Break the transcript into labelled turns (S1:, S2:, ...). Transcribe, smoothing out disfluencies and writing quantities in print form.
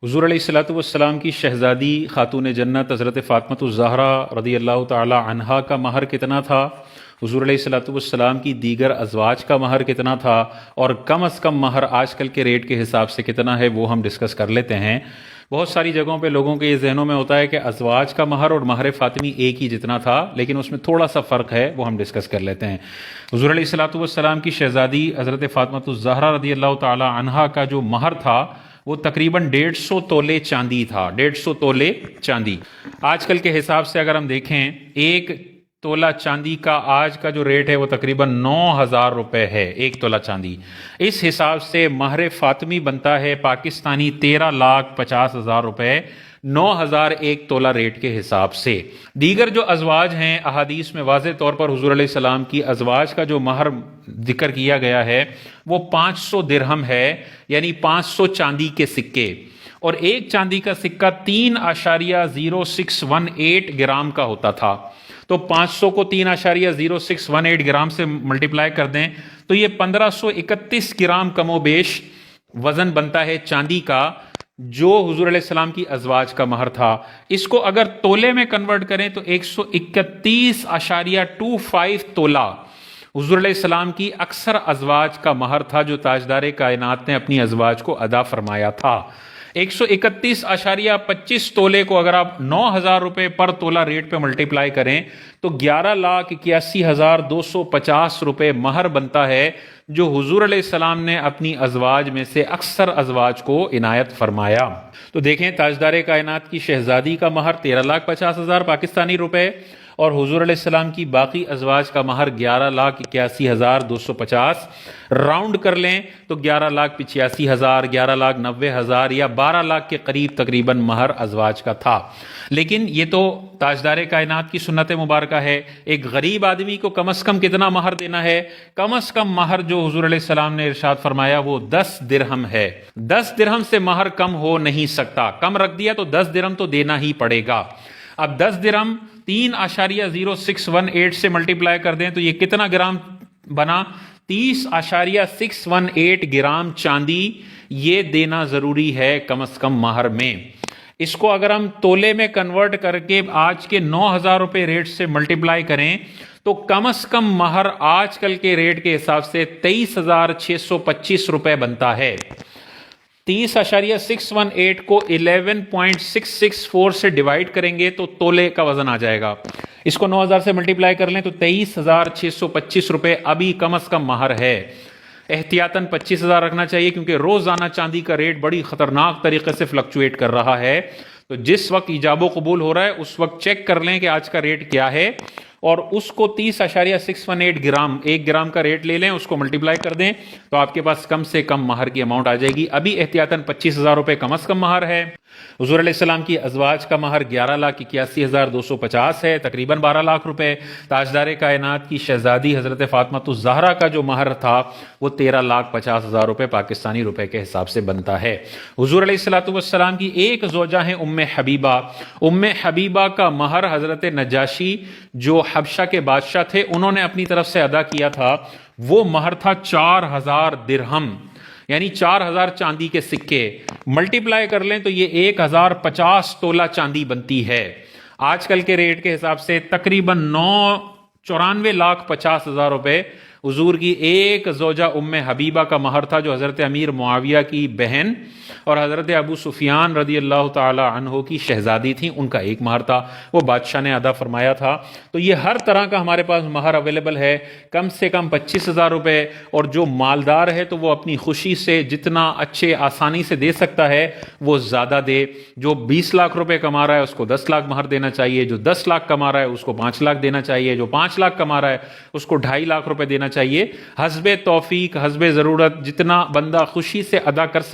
S1: حضور علیہ الصلوۃ والسلام کی شہزادی خاتون جنت حضرت فاطمۃ الزہرا رضی اللہ تعالی عنہا کا مہر کتنا تھا، حضور علیہ الصلوۃ والسلام کی دیگر ازواج کا مہر کتنا تھا، اور کم از کم مہر آج کل کے ریٹ کے حساب سے کتنا ہے، وہ ہم ڈسکس کر لیتے ہیں۔ بہت ساری جگہوں پہ لوگوں کے یہ ذہنوں میں ہوتا ہے کہ ازواج کا مہر اور مہر فاطمی ایک ہی جتنا تھا، لیکن اس میں تھوڑا سا فرق ہے، وہ ہم ڈسکس کر لیتے ہیں۔ حضور علیہ الصلوۃ والسلام کی شہزادی حضرت فاطمۃ الزہرا رضی اللہ تعالی عنہا کا جو مہر تھا وہ تقریباً 150 تولے چاندی تھا، 150 تولے چاندی۔ آج کل کے حساب سے اگر ہم دیکھیں، ایک تولہ چاندی کا آج کا جو ریٹ ہے وہ تقریباً 9,000 روپے ہے، ایک تولہ چاندی۔ اس حساب سے مہر فاطمی بنتا ہے پاکستانی 13,50,000 روپے، 9,000 ایک تولہ ریٹ کے حساب سے۔ دیگر جو ازواج ہیں، احادیث میں واضح طور پر حضور علیہ السلام کی ازواج کا جو مہر ذکر کیا گیا ہے وہ 500 درہم ہے، یعنی 500 چاندی کے سکے، اور ایک چاندی کا سکہ 3.0618 گرام کا ہوتا تھا۔ تو 500 کو 3.0618 گرام سے ملٹیپلائی کر دیں تو یہ 1531 گرام کم و بیش وزن بنتا ہے چاندی کا، جو حضور علیہ السلام کی ازواج کا مہر تھا۔ اس کو اگر تولے میں کنورٹ کریں تو 131.25 تولہ حضور علیہ السلام کی اکثر ازواج کا مہر تھا، جو تاجدار کائنات نے اپنی ازواج کو ادا فرمایا تھا۔ 131.25 تولے کو اگر آپ 9,000 روپے پر تولہ ریٹ پہ ملٹیپلائی کریں تو 11,81,250 روپے مہر بنتا ہے، جو حضور علیہ السلام نے اپنی ازواج میں سے اکثر ازواج کو عنایت فرمایا۔ تو دیکھیں، تاجدار کائنات کی شہزادی کا مہر 13,50,000 پاکستانی روپے، اور حضور علیہ السلام کی باقی ازواج کا مہر 11,81,250، راؤنڈ کر لیں تو 11,85,000، 11,90,000 یا 12 لاکھ کے قریب تقریباً مہر ازواج کا تھا۔ لیکن یہ تو تاجدار کائنات کی سنت مبارکہ ہے۔ ایک غریب آدمی کو کم از کم کتنا مہر دینا ہے؟ کم از کم مہر جو حضور علیہ السلام نے ارشاد فرمایا وہ 10 درہم ہے۔ 10 درہم سے مہر کم ہو نہیں سکتا، کم رکھ دیا تو 10 درہم تو دینا ہی پڑے گا۔ اب 10 درہم 3.0618 سے ملٹیپلائی کر دیں تو یہ کتنا گرام بنا؟ 30.618 گرام چاندی یہ دینا ضروری ہے کم از کم مہر میں۔ اس کو اگر ہم تولے میں کنورٹ کر کے آج کے 9,000 روپے ریٹ سے ملٹیپلائی کریں تو کم از کم مہر آج کل کے ریٹ کے حساب سے 23,625 روپے بنتا ہے۔ 30.618 کو 11.664 سے ڈیوائڈ کریں گے تو تولے کا وزن آ جائے گا۔ اس کو 9,000 سے ملٹیپلائی کر لیں تو 23,625 روپے ابھی کم از کم مہر ہے۔ احتیاطاً 25,000 رکھنا چاہیے، کیونکہ روزانہ چاندی کا ریٹ بڑی خطرناک طریقے سے فلکچویٹ کر رہا ہے۔ تو جس وقت ایجاب و قبول ہو رہا ہے اس وقت چیک کر لیں کہ آج کا ریٹ کیا ہے، اور اس کو 30.618 گرام، 1 گرام کا ریٹ لے لیں، اس کو ملٹیپلائی کر دیں تو آپ کے پاس کم سے کم مہر کی اماؤنٹ آ جائے گی۔ ابھی احتیاطاً 25,000 روپے کم از کم مہر ہے۔ حضور علیہ السلام کی ازواج کا مہر 11,81,250 ہے، تقریباً 12 لاکھ روپے۔ تاجدار کائنات کی شہزادی حضرت فاطمۃ الزہرا کا جو مہر تھا وہ 13,50,000 روپے پاکستانی روپے کے حساب سے بنتا ہے۔ حضور علیہ السلام کی ایک زوجہ ہیں ام حبیبہ۔ ام حبیبہ کا مہر حضرت نجاشی جو حبشہ کے بادشاہ تھے انہوں نے اپنی طرف سے ادا کیا تھا، وہ مہر تھا 4,000 درہم، یعنی 4,000 چاندی کے سکے۔ ملٹیپلائی کر لیں تو یہ 1,050 تولہ چاندی بنتی ہے۔ آج کل کے ریٹ کے حساب سے تقریباً 94,50,000 روپے حضور کی ایک زوجہ ام حبیبہ کا مہر تھا، جو حضرت امیر معاویہ کی بہن اور حضرت ابو سفیان رضی اللہ تعالی عنہ کی شہزادی تھیں، ان کا ایک مہر تھا، وہ بادشاہ نے ادا فرمایا تھا۔ تو یہ ہر طرح کا ہمارے پاس مہر اویلیبل ہے، کم سے کم 25,000 روپے، اور جو مالدار ہے تو وہ اپنی خوشی سے جتنا اچھے آسانی سے دے سکتا ہے وہ زیادہ دے۔ جو 20 لاکھ روپے کما رہا ہے اس کو 10 لاکھ مہر دینا چاہیے، جو 10 لاکھ کما رہا ہے اس کو 5 لاکھ دینا چاہیے، جو 5 لاکھ کما رہا ہے اس کو 2.5 لاکھ روپے دینا چاہیے۔ حسب توفیق، حسب ضرورت، جتنا بندہ خوشی سے ادا کر